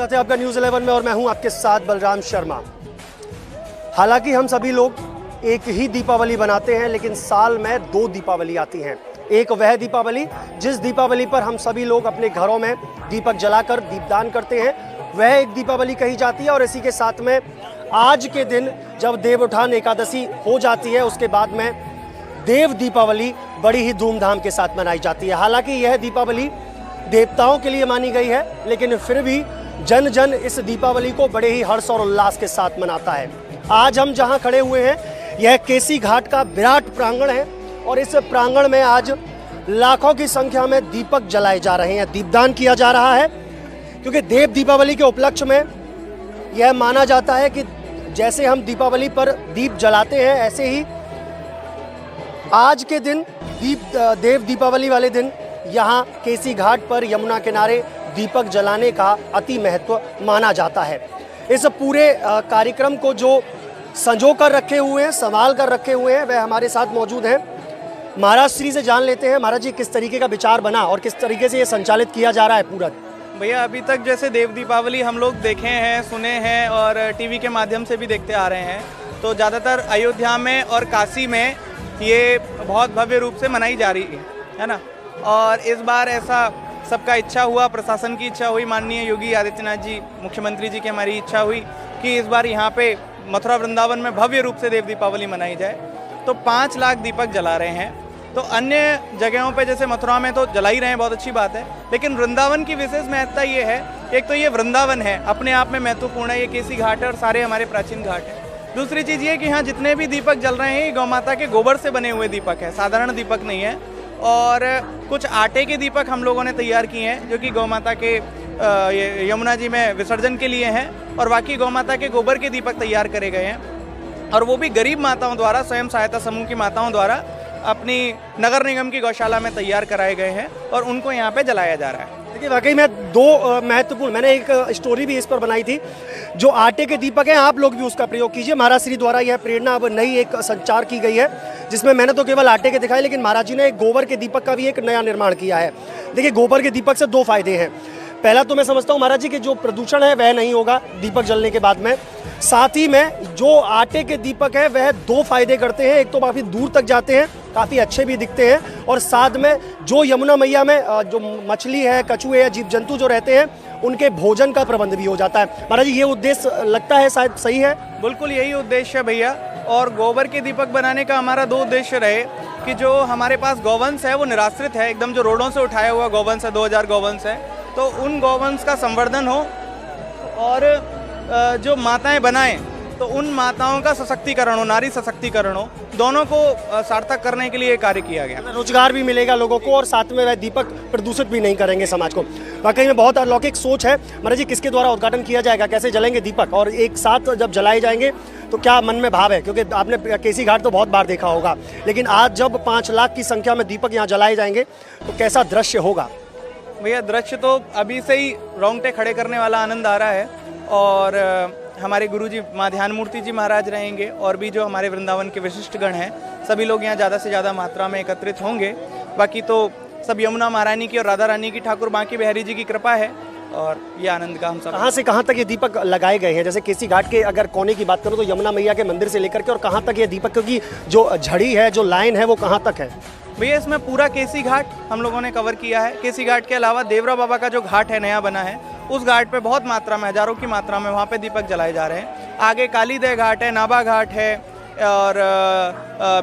स्वागत है आपका न्यूज़ 11 में और मैं हूं आपके साथ बलराम शर्मा। हालांकि हम सभी लोग एक ही दीपावली बनाते हैं, लेकिन साल में 2 दीपावली आती हैं। एक वह दीपावली जिस दीपावली पर हम सभी लोग अपने घरों में दीपक जलाकर दीपदान करते हैं, वह एक दीपावली कही जाती है। और इसी के साथ में आज के दिन जब देवउठान एकादशी हो जाती है, उसके बाद में देव दीपावली बड़ी ही धूमधाम के साथ मनाई जाती है। हालांकि यह दीपावली देवताओं के लिए मानी गई है, लेकिन फिर भी जन जन इस दीपावली को बड़े ही हर्ष और उल्लास के साथ मनाता है। आज हम जहां खड़े हुए हैं, यह केसी घाट का विराट प्रांगण है और इस प्रांगण में आज लाखों की संख्या में दीपक जलाए जा रहे हैं, दीपदान किया जा रहा है। क्योंकि देव दीपावली के उपलक्ष्य में यह माना जाता है कि जैसे हम दीपावली पर दीप जलाते हैं, ऐसे ही आज के दिन देव दीपावली वाले दिन यहाँ केसी घाट पर यमुना किनारे दीपक जलाने का अति महत्व माना जाता है। इस पूरे कार्यक्रम को जो संजो कर रखे हुए हैं, संभाल कर रखे हुए हैं, वह हमारे साथ मौजूद हैं। महाराज श्री से जान लेते हैं, महाराज जी किस तरीके का विचार बना और किस तरीके से ये संचालित किया जा रहा है पूरा? भैया अभी तक जैसे देव दीपावली हम लोग देखे हैं, सुने हैं और टीवी के माध्यम से भी देखते आ रहे हैं, तो ज़्यादातर अयोध्या में और काशी में ये बहुत भव्य रूप से मनाई जा रही है ना। और इस बार ऐसा सबका इच्छा हुआ, प्रशासन की इच्छा हुई, माननीय योगी आदित्यनाथ जी मुख्यमंत्री जी की हमारी इच्छा हुई कि इस बार यहाँ पे मथुरा वृंदावन में भव्य रूप से देव दीपावली मनाई जाए। तो 5 लाख दीपक जला रहे हैं। तो अन्य जगहों पे जैसे मथुरा में तो जला ही रहे हैं, बहुत अच्छी बात है, लेकिन वृंदावन की विशेष महत्ता ये है, एक तो ये वृंदावन है, अपने आप में महत्वपूर्ण है, ये केसी घाट है और सारे हमारे प्राचीन घाट हैं। दूसरी चीज़ ये कि यहाँ जितने भी दीपक जल रहे हैं, ये गौ माता के गोबर से बने हुए दीपक है, साधारण दीपक नहीं है। और कुछ आटे के दीपक हम लोगों ने तैयार किए हैं, जो कि गौ माता के यमुना जी में विसर्जन के लिए हैं, और बाकी गौ माता के गोबर के दीपक तैयार करे गए हैं, और वो भी गरीब माताओं द्वारा, स्वयं सहायता समूह की माताओं द्वारा अपनी नगर निगम की गौशाला में तैयार कराए गए हैं और उनको यहाँ पे जलाया जा रहा है। देखिए वाकई में 2 महत्वपूर्ण, मैंने एक स्टोरी भी इस पर बनाई थी। जो आटे के दीपक हैं, आप लोग भी उसका प्रयोग कीजिए। महाराज श्री द्वारा यह प्रेरणा अब नई एक संचार की गई है, जिसमें मैंने तो केवल आटे के दिखाए, लेकिन महाराज जी ने एक गोबर के दीपक का भी एक नया निर्माण किया है। देखिए गोबर के दीपक से 2 फायदे हैं। पहला तो मैं समझता हूँ महाराज जी कि जो प्रदूषण है वह नहीं होगा दीपक जलने के बाद में। साथ ही में जो आटे के दीपक है वह 2 फायदे करते हैं। एक तो काफ़ी दूर तक जाते हैं, काफ़ी अच्छे भी दिखते हैं, और साथ में जो यमुना मैया में जो मछली है, कछुए या जीव जंतु जो रहते हैं, उनके भोजन का प्रबंध भी हो जाता है। महाराज जी ये उद्देश्य लगता है शायद सही है? बिल्कुल यही उद्देश्य है भैया। और गोबर के दीपक बनाने का हमारा 2 उद्देश्य रहे कि जो हमारे पास गौवंश है वो निराश्रित है, एकदम जो रोडों से उठाया हुआ गौवंश है, 2000 गौवंश है, तो उन गौवंश का संवर्धन हो, और जो माताएं बनाएं तो उन माताओं का सशक्तिकरण हो, नारी सशक्तिकरण हो, दोनों को सार्थक करने के लिए कार्य किया गया। रोजगार भी मिलेगा लोगों को और साथ में वह दीपक प्रदूषित भी नहीं करेंगे समाज को। वाकई में बहुत अलौकिक सोच है। महाराज जी किसके द्वारा उद्घाटन किया जाएगा, कैसे जलेंगे दीपक, और एक साथ जब जलाए जाएंगे तो क्या मन में भाव है? क्योंकि आपने केसी घाट तो बहुत बार देखा होगा, लेकिन आज जब 5 लाख की संख्या में दीपक यहाँ जलाए जाएंगे तो कैसा दृश्य होगा? भैया दृश्य तो अभी से ही रोंगटे खड़े करने वाला आनंद आ रहा है। और हमारे गुरुजी माँ ध्यान मूर्ति जी महाराज रहेंगे, और भी जो हमारे वृंदावन के विशिष्ट गण हैं, सभी लोग यहाँ ज़्यादा से ज़्यादा मात्रा में एकत्रित होंगे। बाकी तो सब यमुना महारानी की और राधा रानी की, ठाकुर बांकी बिहारी जी की कृपा है, और ये आनंद का हम सब। कहाँ से कहाँ तक ये दीपक लगाए गए हैं? जैसे केसी घाट के अगर कोने की बात करूँ तो यमुना मैया के मंदिर से लेकर के और कहाँ तक ये दीपक की जो झड़ी है, जो लाइन है, वो कहाँ तक है? भैया इसमें पूरा केसी घाट हम लोगों ने कवर किया है। केसी घाट के अलावा देवरा बाबा का जो घाट है, नया बना है, उस घाट पे बहुत मात्रा में, हजारों की मात्रा में वहाँ पे दीपक जलाए जा रहे हैं। आगे कालीदह घाट है, नाभा घाट है, और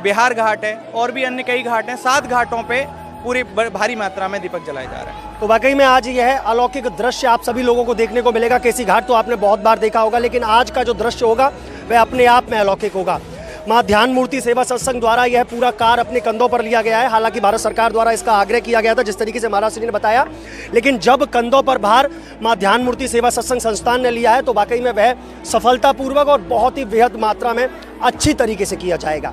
बिहार घाट है, और भी अन्य कई घाट हैं। 7 घाटों पे पूरी भारी मात्रा में दीपक जलाए जा रहे हैं। तो वाकई में आज यह अलौकिक दृश्य आप सभी लोगों को देखने को मिलेगा। केसी घाट तो आपने बहुत बार देखा होगा, लेकिन आज का जो दृश्य होगा वह अपने आप में अलौकिक होगा। माँ ध्यान मूर्ति सेवा सत्संग द्वारा यह पूरा कार्य अपने कंधों पर लिया गया है। हालांकि भारत सरकार द्वारा इसका आग्रह किया गया था, जिस तरीके से महाराज श्री ने बताया, लेकिन जब कंधों पर भार माँ ध्यान मूर्ति सेवा सत्संग संस्थान ने लिया है तो वाकई में वह सफलतापूर्वक और बहुत ही बेहद मात्रा में अच्छी तरीके से किया जाएगा।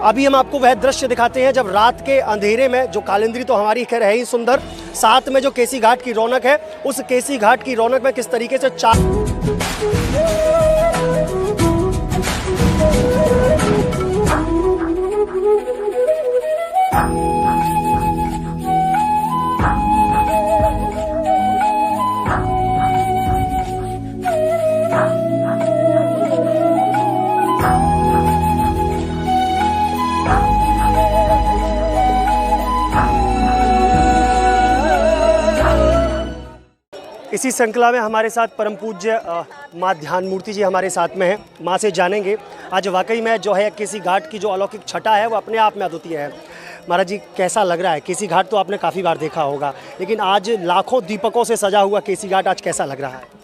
अभी हम आपको वह दृश्य दिखाते हैं जब रात के अंधेरे में, जो कालिंद्री तो हमारी खैर है ही सुंदर, साथ में जो केसी घाट की रौनक है, उस केसी घाट की रौनक में किस तरीके से इसी श्रृंखला में हमारे साथ परम पूज्य माँ ध्यान मूर्ति जी हमारे साथ में हैं। माँ से जानेंगे आज वाकई में जो है केसी घाट की जो अलौकिक छटा है वो अपने आप में अद्वितीय है। महाराज जी कैसा लग रहा है? केसी घाट तो आपने काफ़ी बार देखा होगा, लेकिन आज लाखों दीपकों से सजा हुआ केसी घाट आज कैसा लग रहा है?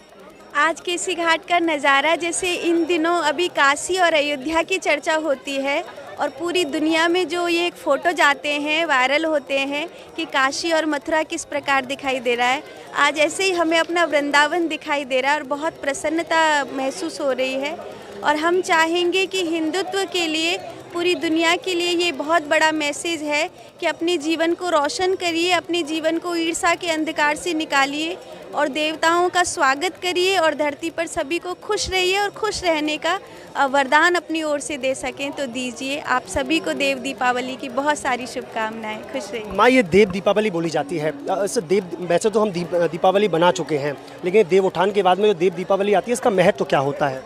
आज केसी घाट का नज़ारा, जैसे इन दिनों अभी काशी और अयोध्या की चर्चा होती है और पूरी दुनिया में जो ये एक फ़ोटो जाते हैं, वायरल होते हैं कि काशी और मथुरा किस प्रकार दिखाई दे रहा है, आज ऐसे ही हमें अपना वृंदावन दिखाई दे रहा है और बहुत प्रसन्नता महसूस हो रही है। और हम चाहेंगे कि हिंदुत्व के लिए, पूरी दुनिया के लिए ये बहुत बड़ा मैसेज है कि अपने जीवन को रोशन करिए, अपने जीवन को ईर्ष्या के अंधकार से निकालिए और देवताओं का स्वागत करिए और धरती पर सभी को खुश रहिए और खुश रहने का वरदान अपनी ओर से दे सकें तो दीजिए। आप सभी को देव दीपावली की बहुत सारी शुभकामनाएं। खुश रहिए। माँ, ये देव दीपावली बोली जाती है। वैसे तो हम दीपावली बना चुके हैं, लेकिन देव उठान के बाद में जो देव दीपावली आती है इसका महत्व तो क्या होता है?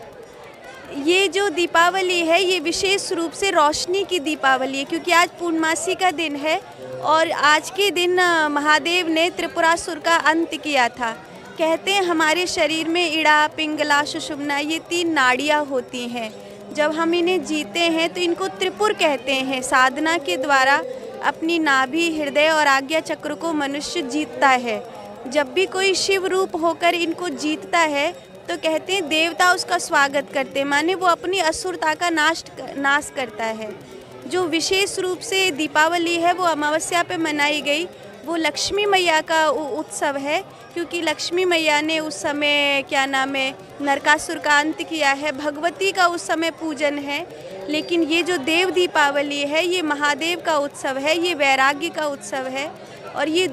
ये जो दीपावली है ये विशेष रूप से रोशनी की दीपावली है, क्योंकि आज पूर्णमासी का दिन है और आज के दिन महादेव ने त्रिपुरासुर का अंत किया था। कहते हैं हमारे शरीर में इड़ा, पिंगला, सुषुम्ना ये 3 नाड़ियाँ होती हैं। जब हम इन्हें जीते हैं तो इनको त्रिपुर कहते हैं। साधना के द्वारा अपनी नाभि, हृदय और आज्ञा चक्र को मनुष्य जीतता है। जब भी कोई शिव रूप होकर इनको जीतता है तो कहते हैं देवता उसका स्वागत करते हैं, माने वो अपनी असुरता का नाश करता है। जो विशेष रूप से दीपावली है वो अमावस्या पे मनाई गई, वो लक्ष्मी मैया का उत्सव है, क्योंकि लक्ष्मी मैया ने उस समय नरकासुर का अंत किया है। भगवती का उस समय पूजन है। लेकिन ये जो देव दीपावली है ये महादेव का उत्सव है, ये वैराग्य का उत्सव है और ये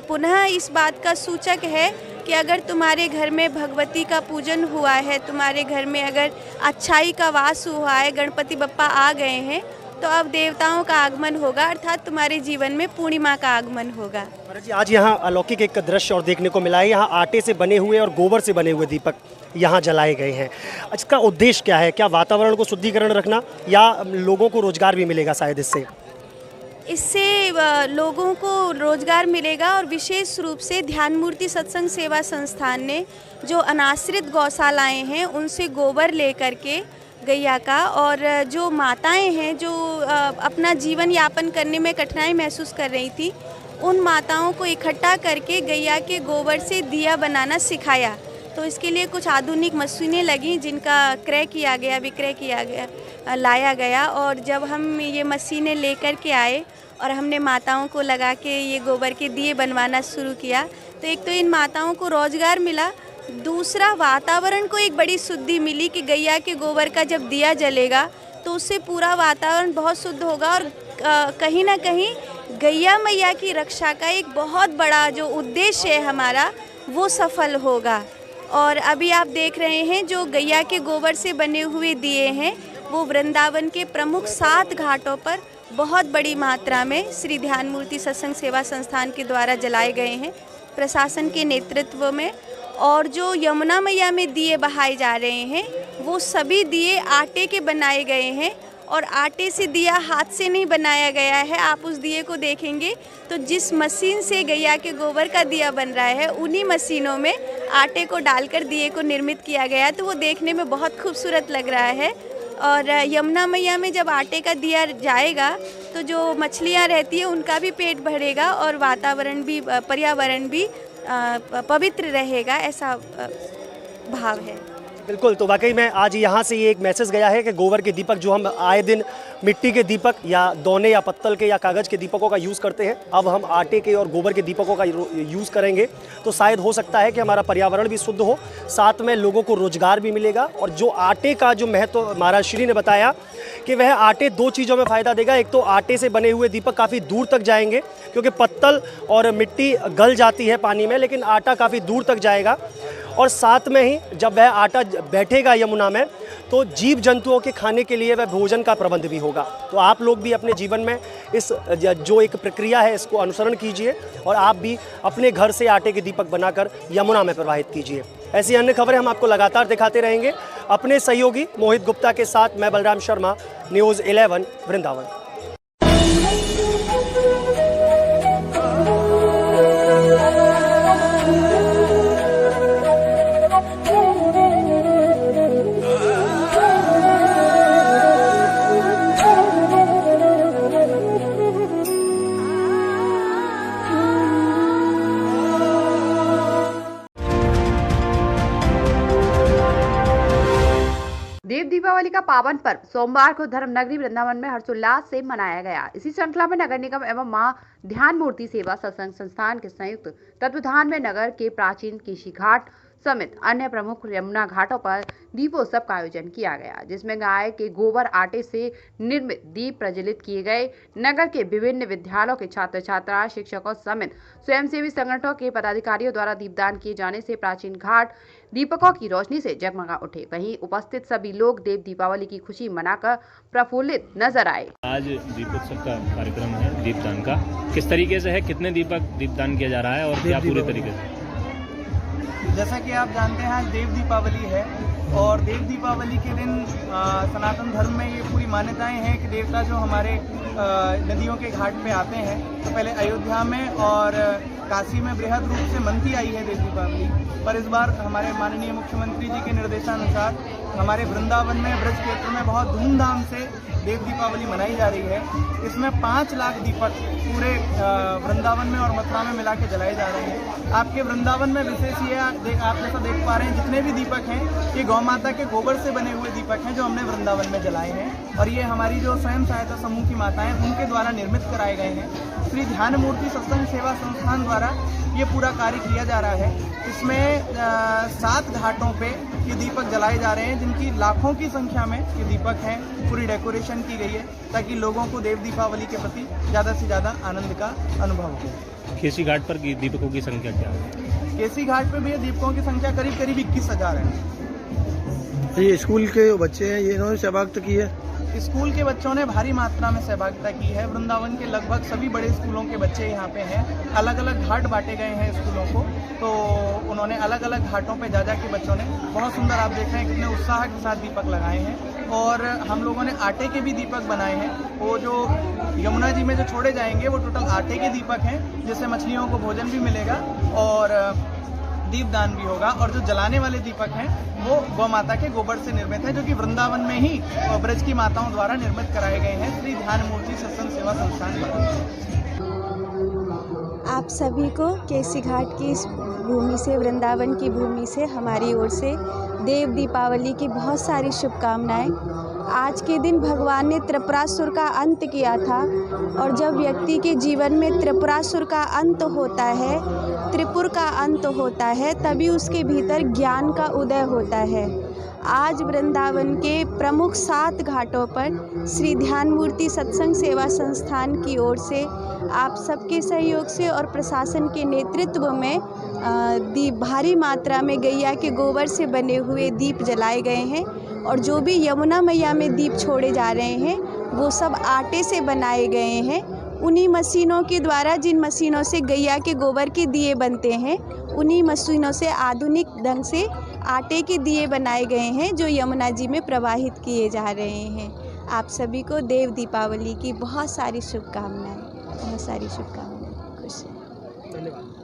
पुनः इस बात का सूचक है कि अगर तुम्हारे घर में भगवती का पूजन हुआ है, तुम्हारे घर में अगर अच्छाई का वास हुआ है, गणपति बप्पा आ गए हैं, तो अब देवताओं का आगमन होगा, अर्थात तुम्हारे जीवन में पूर्णिमा का आगमन होगा। महाराज जी, आज यहाँ अलौकिक एक दृश्य और देखने को मिला है। यहाँ आटे से बने हुए और गोबर से बने हुए दीपक यहाँ जलाए गए हैं। इसका उद्देश्य क्या है? क्या वातावरण को शुद्धिकरण रखना या लोगों को रोजगार भी मिलेगा शायद इससे? इससे लोगों को रोजगार मिलेगा और विशेष रूप से ध्यान मूर्ति सत्संग सेवा संस्थान ने जो अनाश्रित गौशालाएं हैं उनसे गोबर लेकर के गैया का, और जो माताएं हैं जो अपना जीवन यापन करने में कठिनाई महसूस कर रही थी, उन माताओं को इकट्ठा करके गैया के गोबर से दिया बनाना सिखाया। तो इसके लिए कुछ आधुनिक मशीनें लगी जिनका विक्रय किया गया, लाया गया। और जब हम ये मशीनें लेकर के आए और हमने माताओं को लगा के ये गोबर के दिए बनवाना शुरू किया, तो एक तो इन माताओं को रोजगार मिला, दूसरा वातावरण को एक बड़ी शुद्धि मिली कि गैया के गोबर का जब दिया जलेगा तो उससे पूरा वातावरण बहुत शुद्ध होगा और कहीं ना कहीं गैया मैया की रक्षा का एक बहुत बड़ा जो उद्देश्य है हमारा वो सफल होगा। और अभी आप देख रहे हैं जो गैया के गोबर से बने हुए दिए हैं वो वृंदावन के प्रमुख 7 घाटों पर बहुत बड़ी मात्रा में श्री ध्यान मूर्ति सत्संग सेवा संस्थान के द्वारा जलाए गए हैं प्रशासन के नेतृत्व में। और जो यमुना मैया में दिए बहाए जा रहे हैं वो सभी दिए आटे के बनाए गए हैं और आटे से दिया हाथ से नहीं बनाया गया है। आप उस दिए को देखेंगे तो जिस मशीन से गैया के गोबर का दिया बन रहा है उन्हीं मशीनों में आटे को डालकर दिए को निर्मित किया गया है, तो वो देखने में बहुत खूबसूरत लग रहा है। और यमुना मैया में जब आटे का दिया जाएगा तो जो मछलियाँ रहती है उनका भी पेट भरेगा और वातावरण भी, पर्यावरण भी पवित्र रहेगा, ऐसा भाव है। बिल्कुल, तो वाकई में आज यहाँ से ये एक मैसेज गया है कि गोबर के दीपक जो हम आए दिन मिट्टी के दीपक या दोने या पत्तल के या कागज़ के दीपकों का यूज़ करते हैं, अब हम आटे के और गोबर के दीपकों का यूज़ करेंगे तो शायद हो सकता है कि हमारा पर्यावरण भी शुद्ध हो, साथ में लोगों को रोजगार भी मिलेगा। और जो आटे का जो महत्व महाराज श्री ने बताया कि वह आटे 2 चीज़ों में फ़ायदा देगा। एक तो आटे से बने हुए दीपक काफ़ी दूर तक जाएंगे, क्योंकि पत्तल और मिट्टी गल जाती है पानी में, लेकिन आटा काफ़ी दूर तक जाएगा। और साथ में ही जब वह आटा बैठेगा यमुना में तो जीव जंतुओं के खाने के लिए वह भोजन का प्रबंध भी होगा। तो आप लोग भी अपने जीवन में इस जो एक प्रक्रिया है इसको अनुसरण कीजिए और आप भी अपने घर से आटे के दीपक बनाकर यमुना में प्रवाहित कीजिए। ऐसी अन्य खबरें हम आपको लगातार दिखाते रहेंगे। अपने सहयोगी मोहित गुप्ता के साथ मैं बलराम शर्मा, न्यूज़ 11 वृंदावन। का पावन पर्व सोमवार को धर्मनगरी वृंदावन में हर्षोल्लास से मनाया गया। इसी श्रृंखला में नगर निगम एवं मां ध्यान मूर्ति सेवा सत्संग संस्थान के संयुक्त तत्वावधान में नगर के प्राचीन केशी घाट समेत अन्य प्रमुख यमुना घाटों पर दीपोत्सव का आयोजन किया गया, जिसमें गाय के गोबर आटे से निर्मित दीप प्रज्वलित किए गए। नगर के विभिन्न विद्यालयों के छात्र छात्रा, शिक्षकों समेत स्वयंसेवी संगठनों के पदाधिकारियों द्वारा दीपदान किए जाने से प्राचीन घाट दीपकों की रोशनी से जगमगा उठे। वहीं उपस्थित सभी लोग देव दीपावली की खुशी मनाकर प्रफुल्लित नजर आए। आज दीपोत्सव का कार्यक्रम है दीपदान का। किस तरीके से है, कितने दीपदान किया जा रहा है और क्या पूरे तरीके से? जैसा कि आप जानते हैं आज देव दीपावली है और देव दीपावली के दिन सनातन धर्म में ये पूरी मान्यताएं हैं कि देवता जो हमारे नदियों के घाट पे आते हैं, तो पहले अयोध्या में और काशी में बृहद रूप से मनती आई है देव दीपावली, पर इस बार हमारे माननीय मुख्यमंत्री जी के निर्देशानुसार हमारे वृंदावन में ब्रज क्षेत्र में बहुत धूमधाम से देव दीपावली मनाई जा रही है। इसमें 5 लाख दीपक पूरे वृंदावन में और मथुरा में मिला के जलाए जा रहे हैं। आपके वृंदावन में विशेष ये आप जैसा देख पा रहे हैं, जितने भी दीपक हैं ये गौ माता के गोबर से बने हुए दीपक हैं जो हमने वृंदावन में जलाए हैं और ये हमारी जो स्वयं सहायता समूह की माताएं उनके द्वारा निर्मित कराए गए हैं। श्री ध्यान मूर्ति सत्संग सेवा संस्थान द्वारा ये पूरा कार्य किया जा रहा है। इसमें 7 घाटों पे ये दीपक जलाए जा रहे हैं, जिनकी लाखों की संख्या में ये दीपक हैं। पूरी डेकोरेशन की गई है ताकि लोगों को देव दीपावली के प्रति ज़्यादा से ज़्यादा आनंद का अनुभव हो। केसी घाट पर दीपकों की संख्या क्या है? केसी घाट पे भी ये दीपकों की संख्या करीब 21,000 है। ये स्कूल के बच्चे हैं, ये इन्होंने सहभागिता की है। स्कूल के बच्चों ने भारी मात्रा में सहभागिता की है। वृंदावन के लगभग सभी बड़े स्कूलों के बच्चे यहाँ पे हैं। अलग अलग घाट बांटे गए हैं स्कूलों को, तो उन्होंने अलग अलग घाटों पे जा के बच्चों ने बहुत सुंदर, आप देख रहे हैं कितने उत्साह के साथ दीपक लगाए हैं। और हम लोगों ने आटे के भी दीपक बनाए हैं। वो जो यमुना जी में जो छोड़े जाएंगे वो टोटल आटे के दीपक हैं, जिससे मछलियों को भोजन भी मिलेगा और दीपदान भी होगा। और जो जलाने वाले दीपक हैं वो गौ माता के गोबर से निर्मित है, जो कि वृंदावन में ही ब्रज की माताओं द्वारा निर्मित कराए गए हैं श्री ध्यान मूर्ति सत्संग सेवा संस्थान पर। आप सभी को केसी घाट की इस भूमि से, वृंदावन की भूमि से हमारी ओर से देव दीपावली की बहुत सारी शुभकामनाएं। आज के दिन भगवान ने त्रिपुरासुर का अंत किया था और जब व्यक्ति के जीवन में त्रिपुरासुर का अंत होता है, त्रिपुर का अंत होता है, तभी उसके भीतर ज्ञान का उदय होता है। आज वृंदावन के प्रमुख 7 घाटों पर श्री ध्यान मूर्ति सत्संग सेवा संस्थान की ओर से आप सबके सहयोग से और प्रशासन के नेतृत्व में भारी मात्रा में गैया के गोबर से बने हुए दीप जलाए गए हैं और जो भी यमुना मैया में दीप छोड़े जा रहे हैं वो सब आटे से बनाए गए हैं। उन्हीं मशीनों के द्वारा, जिन मशीनों से गैया के गोबर के दिए बनते हैं, उन्हीं मशीनों से आधुनिक ढंग से आटे के दिए बनाए गए हैं जो यमुना जी में प्रवाहित किए जा रहे हैं। आप सभी को देव दीपावली की बहुत सारी शुभकामनाएं, बहुत सारी शुभकामनाएं। खुश। धन्यवाद।